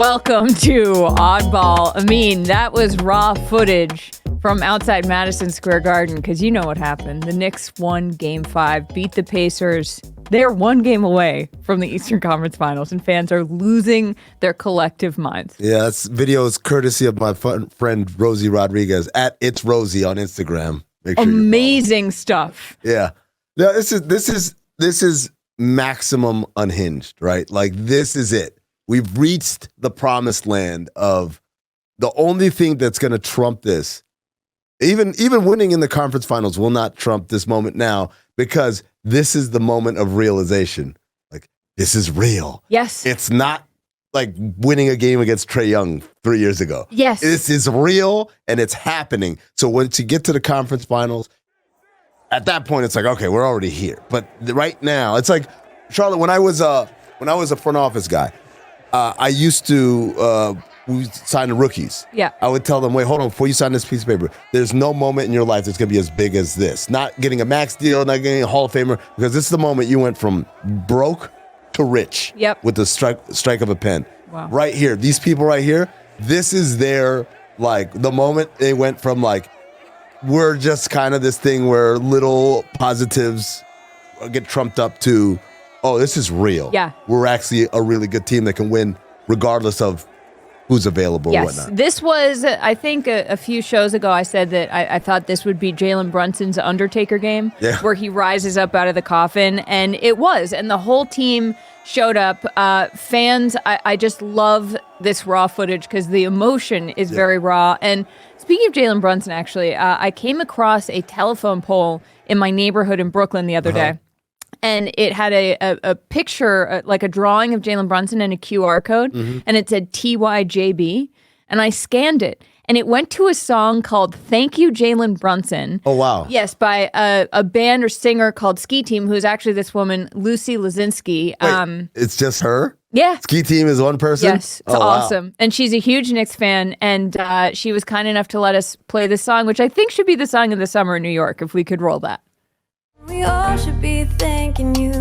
Welcome to Oddball. Amin, that was raw footage from outside Madison Square Garden because you know what happened. The Knicks won Game 5, beat the Pacers. They're one game away from the Eastern Conference Finals, and fans are losing their collective minds. Yeah, this video is courtesy of my friend Rosie Rodriguez at It's Rosie on Instagram. Make sure Amazing stuff. Yeah. No, this is maximum unhinged, right? Like, this is it. We've reached the promised land of the only thing that's going to trump this. Even winning in the conference finals will not trump this moment now, because this is the moment of realization. Like, this is real. Yes. It's not like winning a game against Trae Young 3 years ago. Yes. This is real, and it's happening. So once you get to the conference finals, at that point, it's like, okay, we're already here. But right now, it's like, Charlotte, when I was a front office guy, I used to we sign the rookies. Yeah. I would tell them, wait, hold on, before you sign this piece of paper, there's no moment in your life that's going to be as big as this. Not getting a max deal, not getting a Hall of Famer, because this is the moment you went from broke to rich. Yep. With the strike of a pen. Wow. Right here, these people right here, this is their, like, the moment they went from, like, we're just kind of this thing where little positives get trumped up to, oh, this is real. Yeah. We're actually a really good team that can win regardless of who's available and whatnot. This was, I think, a few shows ago, I said that I thought this would be Jalen Brunson's Undertaker game, where he rises up out of the coffin, and it was. And the whole team showed up. Fans, I just love this raw footage because the emotion is very raw. And speaking of Jalen Brunson, actually, I came across a telephone pole in my neighborhood in Brooklyn the other day. And it had a picture, like a drawing of Jalen Brunson and a QR code, and it said TYJB. And I scanned it, and it went to a song called Thank You, Jalen Brunson. Oh, wow. Yes, by a band or singer called Ski Team, who's actually this woman, Lucy Lazinski. Wait, it's just her? Yeah. Ski Team is one person? Yes, it's awesome. Wow. And she's a huge Knicks fan, and she was kind enough to let us play this song, which I think should be the song of the summer in New York, if we could roll that. We all should be thanking you.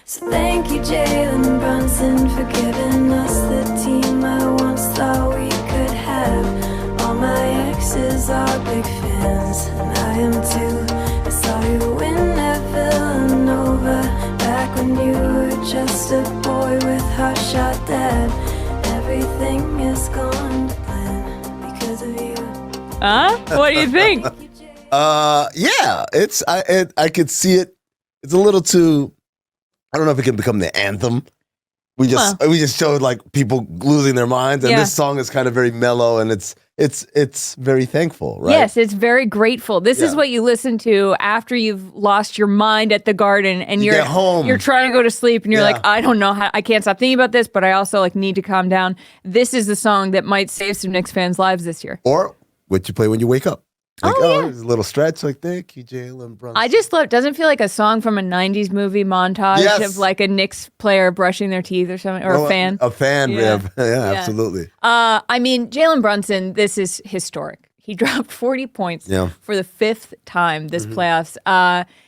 So thank you, Jalen Brunson, for giving us the team I once thought we could have. All my exes are big fans, and I am too. I saw you win at Villanova, back when you were just a boy with hotshot dad. Everything is gone to plan because of you. Huh? What do you think? Yeah, I could see it. It's a little too, I don't know if it can become the anthem. We just showed like people losing their minds, and this song is kind of very mellow, and it's very thankful, right? Yes, it's very grateful. This is what you listen to after you've lost your mind at the Garden, and you're get home. You're trying to go to sleep, and you're like, I don't know how, I can't stop thinking about this, but I also like need to calm down. This is the song that might save some Knicks fans' lives this year. Or what you play when you wake up. Like, yeah. There's a little stretch, like, thank you, Jalen Brunson. I just love, doesn't feel like a song from a 90s movie montage of like a Knicks player brushing their teeth or something, or a fan. A fan, yeah, absolutely. I mean, Jalen Brunson, this is historic. He dropped 40 points for the 5th time this playoffs.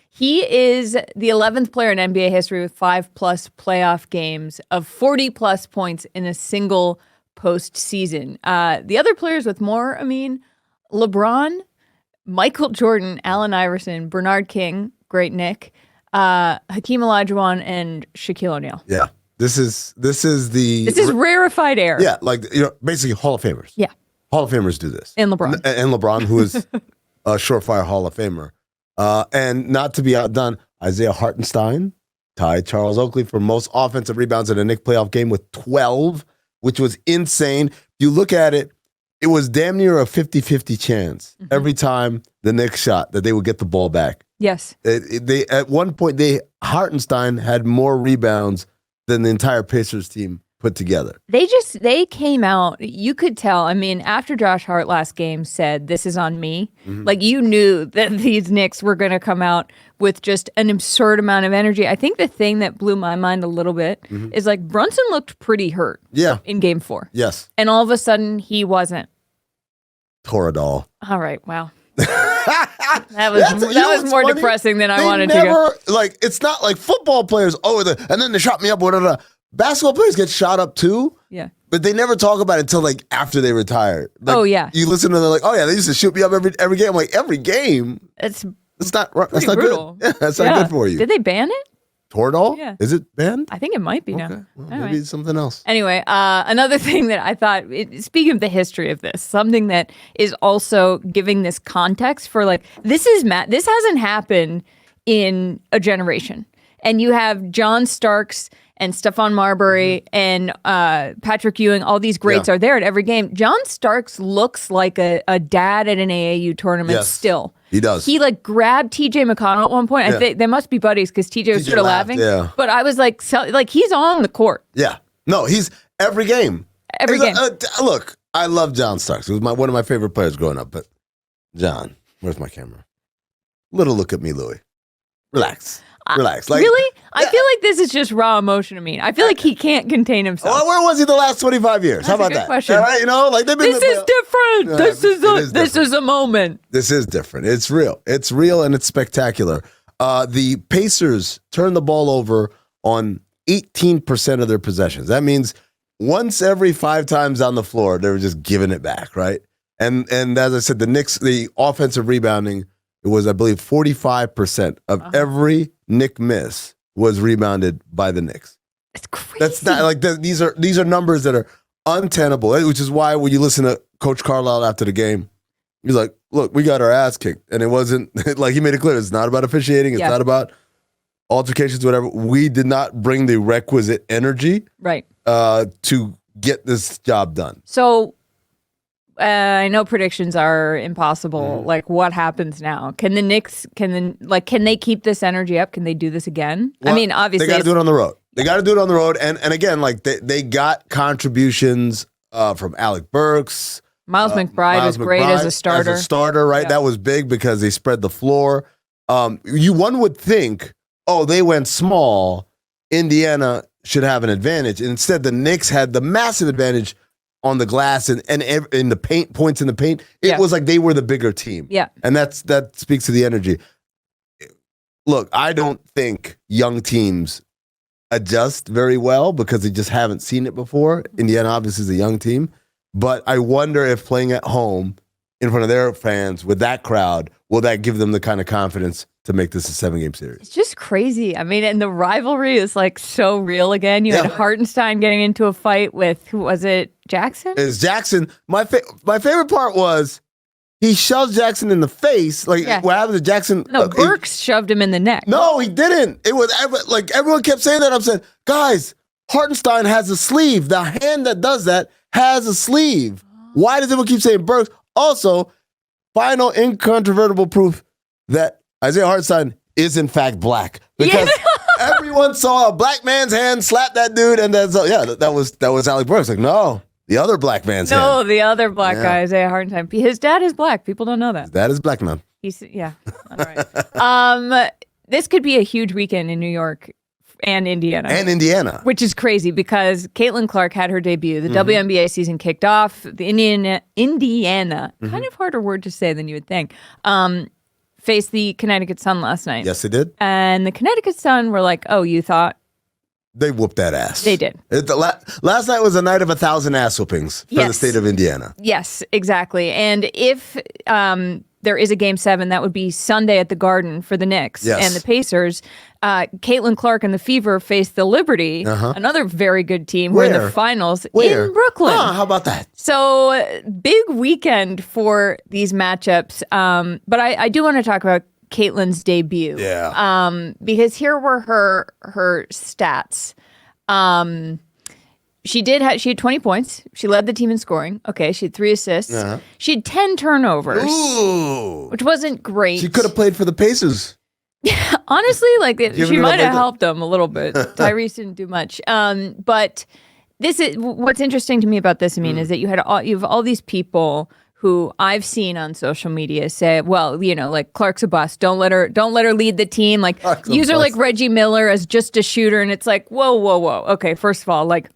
He is the 11th player in NBA history with 5+ playoff games of 40+ points in a single postseason. The other players with more, I mean, LeBron, Michael Jordan, Allen Iverson, Bernard King, great Nick, Hakeem Olajuwon, and Shaquille O'Neal. Yeah, this is rarefied air. Yeah, like, basically Hall of Famers. Yeah, Hall of Famers do this, and LeBron, who is a surefire Hall of Famer, and not to be outdone, Isaiah Hartenstein tied Charles Oakley for most offensive rebounds in a Knicks playoff game with 12, which was insane. If you look at it. It was damn near a 50-50 chance every time the Knicks shot that they would get the ball back. Yes. They at one point, Hartenstein had more rebounds than the entire Pacers team put together. They came out, you could tell, I mean, after Josh Hart last game said, this is on me, like you knew that these Knicks were going to come out with just an absurd amount of energy. I think the thing that blew my mind a little bit is like Brunson looked pretty hurt in game 4. Yes. And all of a sudden he wasn't. Toradol. All right, wow. That was more funny? Depressing than I wanted to go. Like, it's not like football players, and then they shot me up, whatever. basketball players get shot up too. Yeah. But they never talk about it until like after they retire. Like, Oh, yeah. You listen to them like, oh yeah, they used to shoot me up every game. I'm like, every game? It's That's not pretty brutal. good. Yeah, that's not good for you. Did they ban it? Toradol? Yeah. Is it banned? I think it might be now. Okay. Well, All maybe right. it's something else. Anyway, another thing that I thought, speaking of the history of this, something that is also giving this context for like, this hasn't happened in a generation. And you have John Starks and Stephon Marbury and Patrick Ewing, all these greats are there at every game. John Starks looks like a dad at an AAU tournament Yes. still. He does. He like grabbed TJ McConnell at one point. I think they must be buddies because TJ was TJ sort of laughed, laughing. yeah. But I was like, he's on the court. Yeah. No, he's every game. Every game. Look, I love John Starks. He was one of my favorite players growing up. But John, where's my camera? Little look at me, Louie. Relax. Relax. Like, really? I feel like this is just raw emotion to me. I feel like he can't contain himself. Well, where was he the last 25 years? How That's a about good that? question. All right, you know, like they've been. This is different. Yeah, This is a moment. This is different. It's real. It's real and it's spectacular. The Pacers turned the ball over on 18% of their possessions. That means once every 5 times on the floor, they were just giving it back, right? And as I said, the Knicks, the offensive rebounding, it was, I believe, 45% of every Knick miss was rebounded by the Knicks. It's crazy. That's not like these are numbers that are untenable, which is why when you listen to Coach Carlisle after the game, he's like, look, we got our ass kicked. And it wasn't like he made it clear. It's not about officiating. It's not about altercations, whatever. We did not bring the requisite energy right to get this job done. So I know predictions are impossible. Like, what happens now? Can the Knicks? Can they keep this energy up? Can they do this again? Well, I mean, obviously, they got to do it on the road. They got to do it on the road. And again, like they got contributions from Alec Burks. Miles McBride was great as a starter. As a starter, right? Yeah. That was big because they spread the floor. One would think, oh, they went small. Indiana should have an advantage. Instead, the Knicks had the massive advantage on the glass and in the paint, points in the paint. It was like they were the bigger team. Yeah. And that speaks to the energy. Look, I don't think young teams adjust very well because they just haven't seen it before. Indiana obviously is a young team. But I wonder if playing at home in front of their fans with that crowd, will that give them the kind of confidence to make this a 7-game series? It's just crazy. I mean, and the rivalry is like so real again. You had Hartenstein getting into a fight with, who was it, Jackson? It's Jackson. My favorite part was he shoved Jackson in the face. Like, what happened to Jackson? No, Burks shoved him in the neck. No, he didn't. It was like everyone kept saying that. I'm saying, guys, Hartenstein has a sleeve. The hand that does that has a sleeve. Why does everyone keep saying Burks? Also, final incontrovertible proof that Isaiah Hartenstein is in fact black, because everyone saw a black man's hand slap that dude, and that's that was Alec Burks. Like, no, the other black man's hand. No, the other black guy, Isaiah Hartenstein. His dad is black. People don't know that. That is black man. He's all right. This could be a huge weekend in New York and Indiana. Which is crazy because Caitlin Clark had her debut. The WNBA season kicked off. The Indiana, kind of harder word to say than you would think, faced the Connecticut Sun last night. Yes, they did. And the Connecticut Sun were like, oh, you thought? They whooped that ass. They did. Last night was a night of 1,000 ass whoopings for the state of Indiana. Yes, exactly. And if there is a Game 7, that would be Sunday at the Garden for the Knicks and the Pacers. Caitlin Clark and the Fever face the Liberty, another very good team. We're in the finals in Brooklyn. How about that? So big weekend for these matchups. But I do want to talk about Caitlin's debut. Yeah. Because here were her stats. She had 20 points. She led the team in scoring. Okay, she had 3 assists. She had 10 turnovers, which wasn't great. She could have played for the Pacers. Honestly, she might have helped them a little bit. Tyrese didn't do much. But this is what's interesting to me about this. I mean, is that you have all these people who I've seen on social media say, well, like Clark's a bust. Don't let her lead the team. Like use her like Reggie Miller as just a shooter. And it's like, whoa. Okay, first of all, like,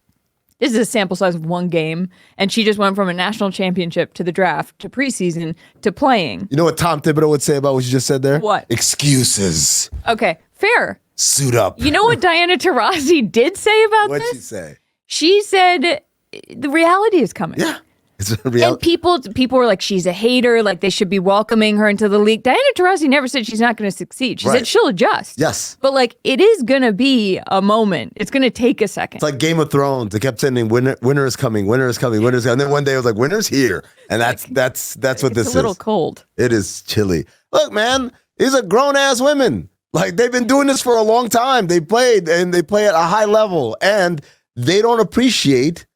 this is a sample size of 1 game, and she just went from a national championship to the draft to preseason to playing. You know what Tom Thibodeau would say about what you just said there? What? Excuses. Okay, fair. suit up. You know what Diana Taurasi did say about What'd this? she say? She said the reality is coming. Yeah. It's a reality. And people were like, she's a hater. Like, they should be welcoming her into the league. Diana Taurasi never said she's not going to succeed. She Right. said she'll adjust. Yes. But, like, it is going to be a moment. It's going to take a second. It's like Game of Thrones. They kept saying, winter is coming, winter is coming, winter is coming. And then one day it was like, winter's here. And that's what this is. It's a little cold. It is chilly. Look, man, these are grown-ass women. Like, they've been doing this for a long time. They played, and they play at a high level. And they don't appreciate,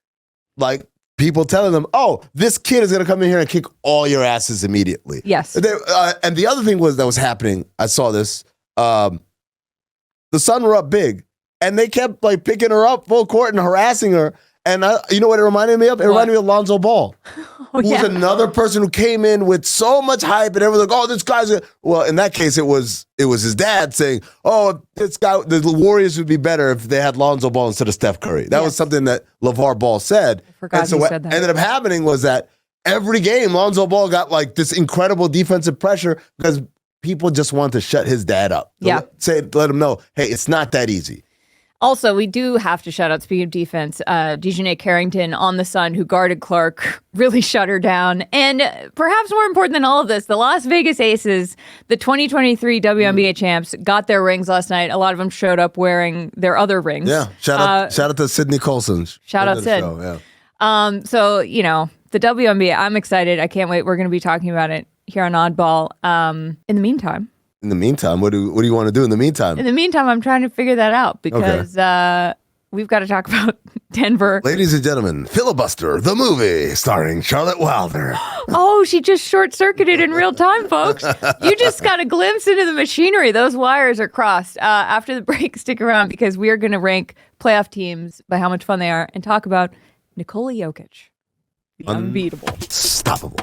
like, people telling them, oh, this kid is going to come in here and kick all your asses immediately. Yes. And the other thing that was happening, I saw this, the Sun were up big, and they kept like picking her up full court and harassing her. And you know what it reminded me of? It reminded me of Lonzo Ball, who was another person who came in with so much hype, and everyone's like, "Oh, this guy's." Well, in that case, it was his dad saying, "Oh, this guy, the Warriors would be better if they had Lonzo Ball instead of Steph Curry." That was something that LeVar Ball said. I forgot and so he what said that. ended up happening was that every game, Lonzo Ball got like this incredible defensive pressure because people just wanted to shut his dad up. Yeah. Let him know, hey, it's not that easy. Also, we do have to shout out, speaking of defense, Dejounte Carrington on the Sun, who guarded Clark, really shut her down. And perhaps more important than all of this, the Las Vegas Aces, the 2023 WNBA champs, got their rings last night. A lot of them showed up wearing their other rings. Yeah. Shout out to Sydney Colson. Shout out Sid. Yeah. So, you know, the WNBA, I'm excited. I can't wait. We're going to be talking about it here on Oddball. In the meantime, what do you want to do in the meantime? In the meantime, I'm trying to figure that out because we've got to talk about Denver. Ladies and gentlemen, Filibuster, the movie starring Charlotte Wilder. Oh, she just short-circuited in real time, folks. You just got a glimpse into the machinery. Those wires are crossed. After the break, stick around because we are going to rank playoff teams by how much fun they are and talk about Nikola Jokic, the unbeatable. Unstoppable.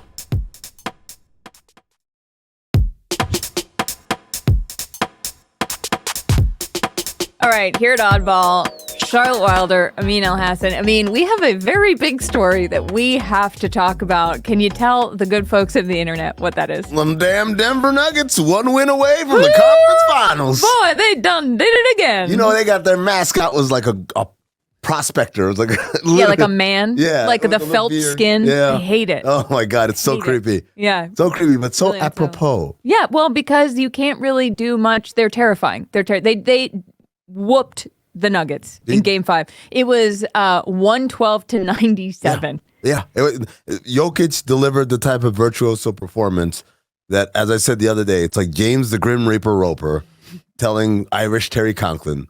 All right, here at Oddball, Charlotte Wilder, Amin Elhassan. Amin, we have a very big story that we have to talk about. Can you tell the good folks of the internet what that is? Them damn Denver Nuggets, one win away from the conference finals. Boy, they did it again. You know, they got their mascot was like a prospector. It was like like a man. Yeah. Like the felt beard. skin. Yeah. I hate it. Oh my God, it's so creepy. Yeah. So creepy, but so Really apropos. Yeah, well, because you can't really do much. They're terrifying. They whooped the Nuggets in Game 5. It was 112-97. Yeah. Jokic delivered the type of virtuoso performance that, as I said the other day, it's like James the Grim Reaper Roper telling Irish Terry Conklin,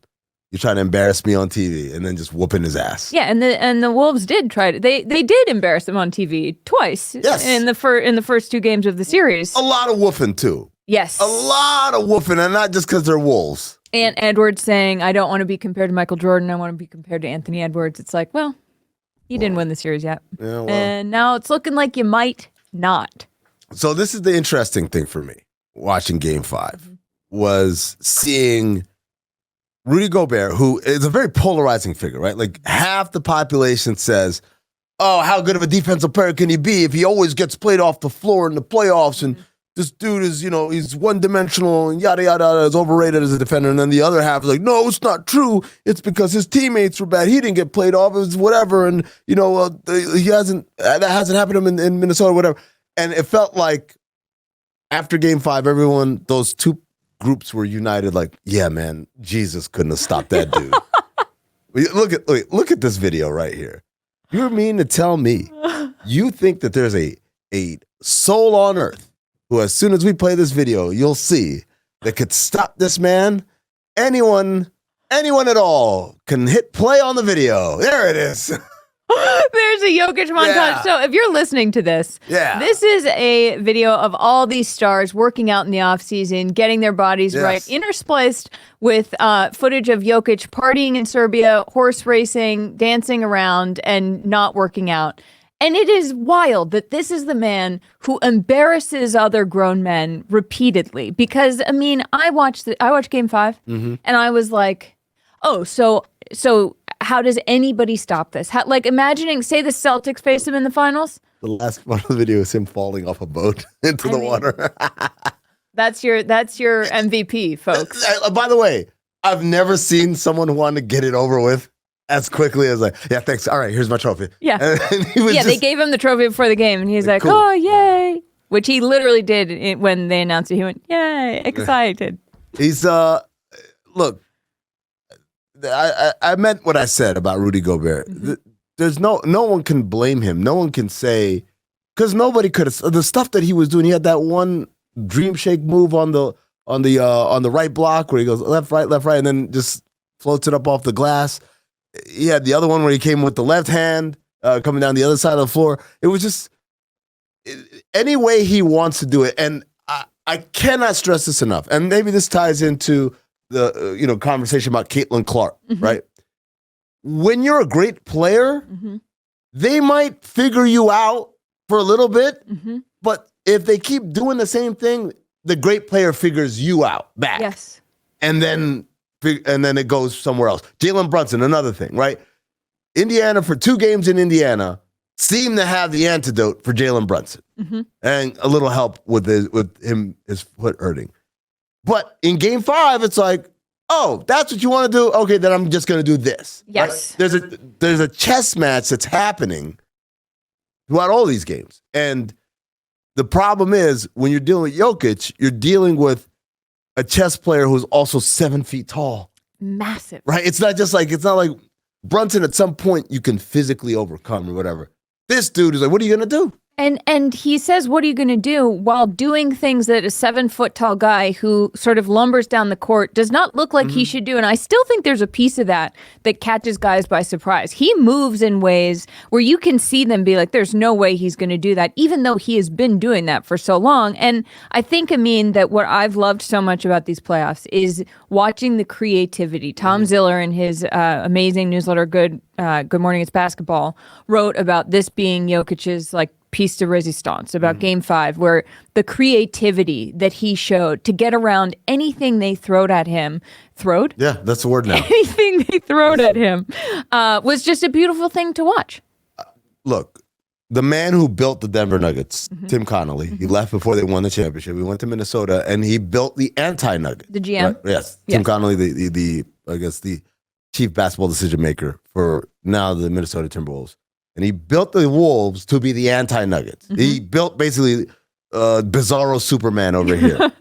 "You're trying to embarrass me on TV," and then just whooping his ass. Yeah, and the Wolves did try to. They did embarrass them on TV twice. Yes. In the first two games of the series. A lot of woofing too. Yes. A lot of woofing, and not just because they're wolves. And Edwards saying, "I don't want to be compared to Michael Jordan. I want to be compared to Anthony Edwards." It's like, well, you didn't win the series yet. Yeah, well. And now it's looking like you might not. So this is the interesting thing for me, watching Game 5, was seeing Rudy Gobert, who is a very polarizing figure, right? Like half the population says, oh, how good of a defensive player can he be if he always gets played off the floor in the playoffs and this dude is, he's one-dimensional and yada, yada, yada, is overrated as a defender. And then the other half is like, no, it's not true. It's because his teammates were bad. He didn't get played off. It was whatever. And, that hasn't happened to him in Minnesota, whatever. And it felt like after Game 5, those two groups were united like, yeah, man, Jesus couldn't have stopped that dude. Look at this video right here. You mean to tell me you think that there's a soul on earth who, as soon as we play this video, you'll see that could stop this man? Anyone at all can hit play on the video. There it is. There's a Jokic montage. Yeah. So if you're listening to this, this is a video of all these stars working out in the offseason, getting their bodies right, interspliced with footage of Jokic partying in Serbia, horse racing, dancing around, and not working out. And it is wild that this is the man who embarrasses other grown men repeatedly. Because, I mean, I watched Game 5, and I was like, oh, so how does anybody stop this? Imagining, say the Celtics face him in the finals. The last part of the video is him falling off a boat into the water. That's your MVP, folks. By the way, I've never seen someone who wanted to get it over with as quickly as like, yeah, thanks. All right, here's my trophy. Yeah. And he was They gave him the trophy before the game, and he's like, cool. oh, yay. Which he literally did when they announced it. He went, yay, excited. He's, look, I meant what I said about Rudy Gobert. Mm-hmm. There's no one can blame him. No one can say, because nobody could have, the stuff that he was doing, he had that one dream shake move on the right block where he goes left, right, and then just floats it up off the glass. He had the other one where he came with the left hand coming down the other side of the floor. It was just any way he wants to do it. And I cannot stress this enough. And maybe this ties into the conversation about Caitlin Clark, right? When you're a great player, they might figure you out for a little bit, but if they keep doing the same thing, the great player figures you out back. Yes. And then it goes somewhere else. Jalen Brunson, another thing, right? Indiana, for 2 games in Indiana, seemed to have the antidote for Jalen Brunson. And a little help with his foot hurting. But in game 5, it's like, oh, that's what you want to do? Okay, then I'm just going to do this. Yes. Right? There's a chess match that's happening throughout all these games. And the problem is, when you're dealing with Jokic, you're dealing with a chess player who's also 7 feet tall. Massive. Right? It's not like Brunson at some point you can physically overcome or whatever. This dude is like, what are you going to do? And he says, what are you going to do, while doing things that a 7-foot-tall guy who sort of lumbers down the court does not look like he should do. And I still think there's a piece of that catches guys by surprise. He moves in ways where you can see them be like, there's no way he's going to do that, even though he has been doing that for so long. And I think, Amin, that what I've loved so much about these playoffs is watching the creativity. Tom Ziller, in his amazing newsletter, Good Morning It's Basketball, wrote about this being Jokic's piece de resistance, about game 5, where the creativity that he showed to get around anything they throwed at him, Yeah, that's the word now. anything they throwed at him, was just a beautiful thing to watch. Look, the man who built the Denver Nuggets, Tim Connolly, he left before they won the championship. He went to Minnesota and he built the anti-Nugget. The GM? Right? Yes. Tim Connolly, the chief basketball decision maker for now the Minnesota Timberwolves. And he built the Wolves to be the anti-Nuggets. He built basically Bizarro Superman over here.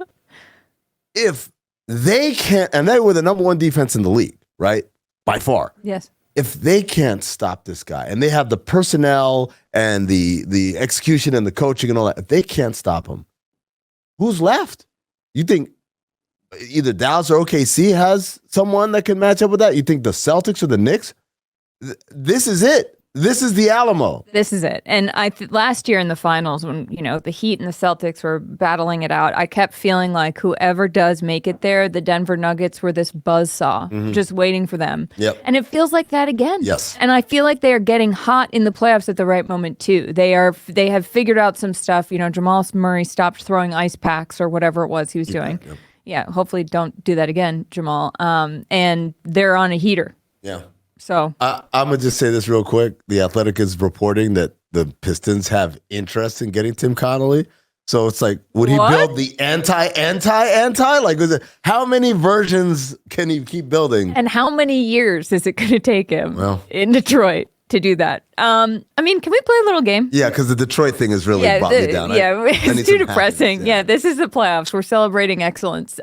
If they can't, and they were the number 1 defense in the league, right? By far. Yes. If they can't stop this guy, and they have the personnel and the execution and the coaching and all that, if they can't stop him, who's left? You think either Dallas or OKC has someone that can match up with that? You think the Celtics or the Knicks? This is it. This is the Alamo. This is it. And last year in the finals, when the Heat and the Celtics were battling it out, I kept feeling like whoever does make it there, the Denver Nuggets were this buzzsaw, just waiting for them. Yep. And it feels like that again. Yes. And I feel like they are getting hot in the playoffs at the right moment too. They have figured out some stuff. Jamal Murray stopped throwing ice packs or whatever it was he was doing. Yep. Yeah. Hopefully, don't do that again, Jamal. And they're on a heater. Yeah. So I'm going to just say this real quick. The Athletic is reporting that the Pistons have interest in getting Tim Connolly. So it's like, would he build the anti? Like, how many versions can he keep building? And how many years is it going to take him in Detroit to do that? Can we play a little game? Yeah, because the Detroit thing has really brought me down. It's too depressing. Yeah, this is the playoffs. We're celebrating excellence.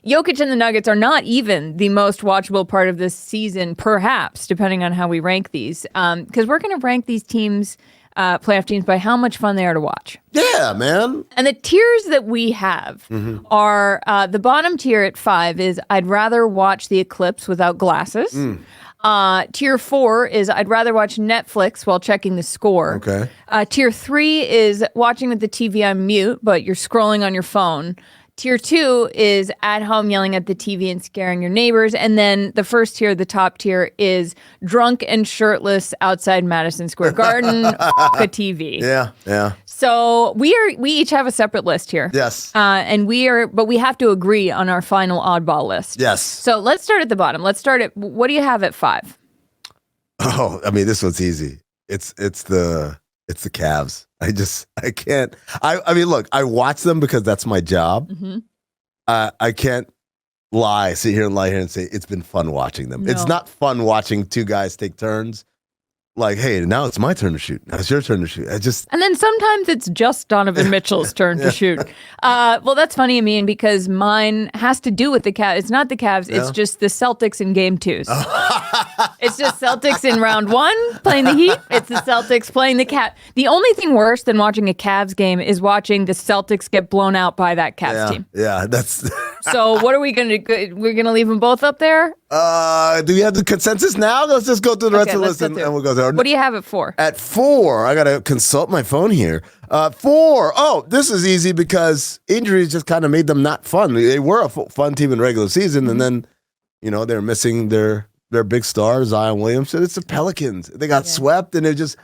Jokic and the Nuggets are not even the most watchable part of this season, perhaps, depending on how we rank these. Because we're going to rank these teams, playoff teams, by how much fun they are to watch. Yeah, man. And the tiers that we have are, the bottom tier at 5 is I'd rather watch the eclipse without glasses. Tier 4 is I'd rather watch Netflix while checking the score. Okay. Tier 3 is watching with the TV on mute, but you're scrolling on your phone. Tier 2 is at home yelling at the TV and scaring your neighbors. And then the first tier, the top tier, is drunk and shirtless outside Madison Square Garden, a TV. Yeah. So we each have a separate list here. Yes. But we have to agree on our final oddball list. Yes. So let's start at the bottom. Let's start at, what do you have at 5? Oh, this one's easy. It's the Cavs. I can't. I mean, look, I watch them because that's my job. I can't sit here and say it's been fun watching them. No. It's not fun watching two guys take turns. Like, hey, now it's my turn to shoot. Now it's your turn to shoot. And then sometimes it's just Donovan Mitchell's turn to shoot. Well, that's funny, I mean, because mine has to do with the Cavs. It's not the Cavs. It's just the Celtics in game 2s. It's just Celtics in round 1 playing the Heat. It's the Celtics playing the Cavs. The only thing worse than watching a Cavs game is watching the Celtics get blown out by that Cavs team. Yeah, that's... So what are we going to do? We're going to leave them both up there? Do we have the consensus now? Let's just go through the rest of the list and we'll go there. What do you have it for? At 4, I got to consult my phone here. 4. Oh, this is easy because injuries just kind of made them not fun. They were a fun team in regular season, and then, they're missing their big star, Zion Williamson. It's the Pelicans. They got swept, and it just,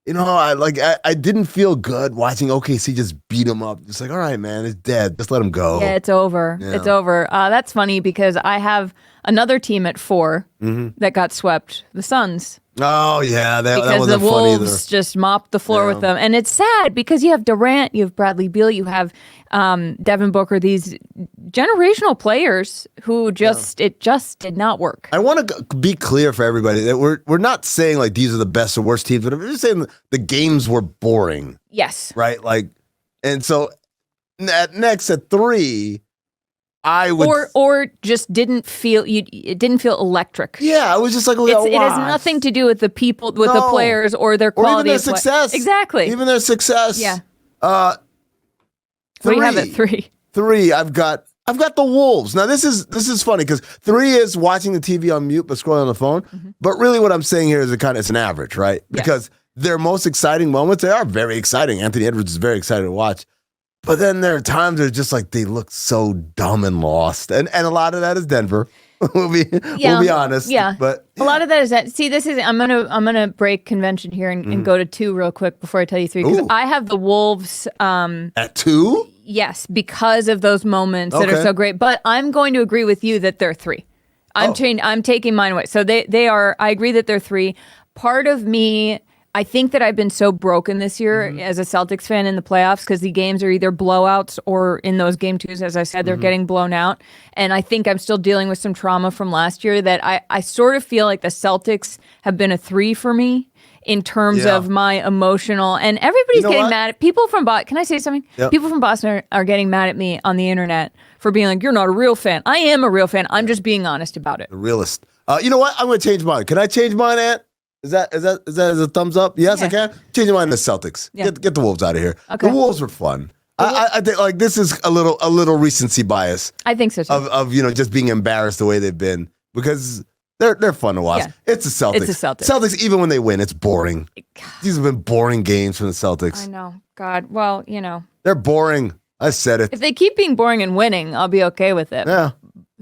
I didn't feel good watching OKC just beat them up. It's like, all right, man, it's dead. Just let them go. Yeah, it's over. Yeah. It's over. That's funny because I have another team at 4 that got swept, the Suns. Oh, yeah. That because wasn't the funny Wolves just mopped the floor with them. And it's sad because you have Durant, you have Bradley Beal, you have Devin Booker, these generational players who it just did not work. I want to be clear for everybody that we're not saying like these are the best or worst teams, but we're just saying the games were boring. Yes. Right? And so next at 3, I would or just didn't feel it didn't feel electric. Yeah, I was just like, it has nothing to do with the people, with the players, or their quality, or even their success. Exactly, even their success. Yeah. 3, what do you have at 3? 3, I've got the Wolves. Now this is funny because 3 is watching the TV on mute but scrolling on the phone. But really, what I'm saying here is it's an average, right? Because their most exciting moments, they are very exciting. Anthony Edwards is very exciting to watch. But then there are times where just like they look so dumb and lost, and a lot of that is Denver. we'll be honest. Yeah, but a lot of that is that. See, this is I'm gonna break convention here and go to 2 real quick before I tell you 3 because I have the Wolves at 2. Yes, because of those moments that are so great. But I'm going to agree with you that they're 3. I'm taking mine away. So they are. I agree that they're 3. Part of me. I think that I've been so broken this year as a Celtics fan in the playoffs because the games are either blowouts or in those game 2s, as I said, they're getting blown out. And I think I'm still dealing with some trauma from last year that I sort of feel like the Celtics have been a 3 for me in terms of my emotional. And everybody's getting mad at people from Boston. Can I say something? Yep. People from Boston are getting mad at me on the internet for being like, you're not a real fan. I am a real fan. I'm just being honest about it. A realist. You know what? I'm going to change mine. Can I change mine, Ant? Is that a thumbs up? Yes, I can. Change mine to Celtics. Yeah. Get the Wolves out of here. Okay. The Wolves were fun. I think like this is a little recency bias. I think so too. Of just being embarrassed the way they've been because they're fun to watch. Yeah. It's the Celtics. It's the Celtics. Celtics, even when they win, it's boring. These have been boring games from the Celtics. I know. God. Well, they're boring. I said it. If they keep being boring and winning, I'll be okay with it. Yeah.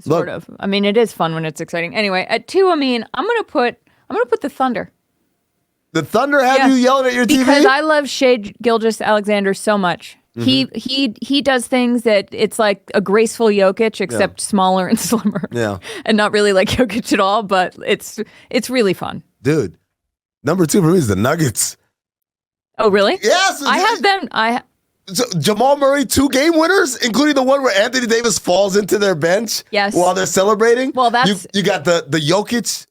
Sort of. I mean, it is fun when it's exciting. Anyway, at 2, I'm gonna put the Thunder. The Thunder have you yelling at your TV? Because I love Shai Gilgeous-Alexander so much. He does things that it's like a graceful Jokic, except smaller and slimmer. Yeah. And not really like Jokic at all, but it's really fun. Dude, number 2 for me is the Nuggets. Oh, really? Yes. I have them. So Jamal Murray 2 game winners, including the one where Anthony Davis falls into their bench while they're celebrating. Well, that's... You got the Jokic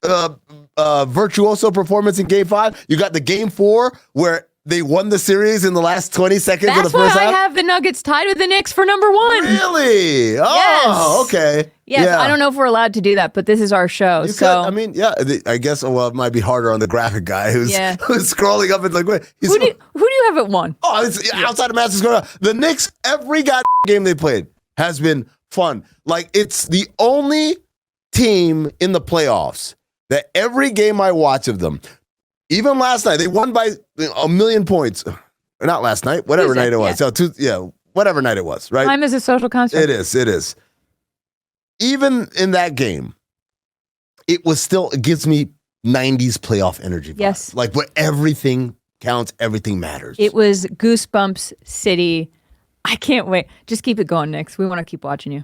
virtuoso performance in Game 5. You got the Game 4 where they won the series in the last 20 seconds of the first half. That's why I have the Nuggets tied with the Knicks for number 1. Really? Oh, okay. Yes, I don't know if we're allowed to do that, but this is our show. I guess it might be harder on the graphic guy who's scrolling up and like, wait. Who do you have at 1? Oh, it's outside of Madison Square Garden. The Knicks, every game they played has been fun. Like, it's the only team in the playoffs that every game I watch of them, even last night, they won by 1,000,000 points. Or not last night, whatever night it was. So, whatever night it was, right? Time is a social construct. It is. Even in that game, it gives me 90s playoff energy vibes. Yes. Like where everything counts, everything matters. It was Goosebumps City. I can't wait. Just keep it going, Knicks. We want to keep watching you.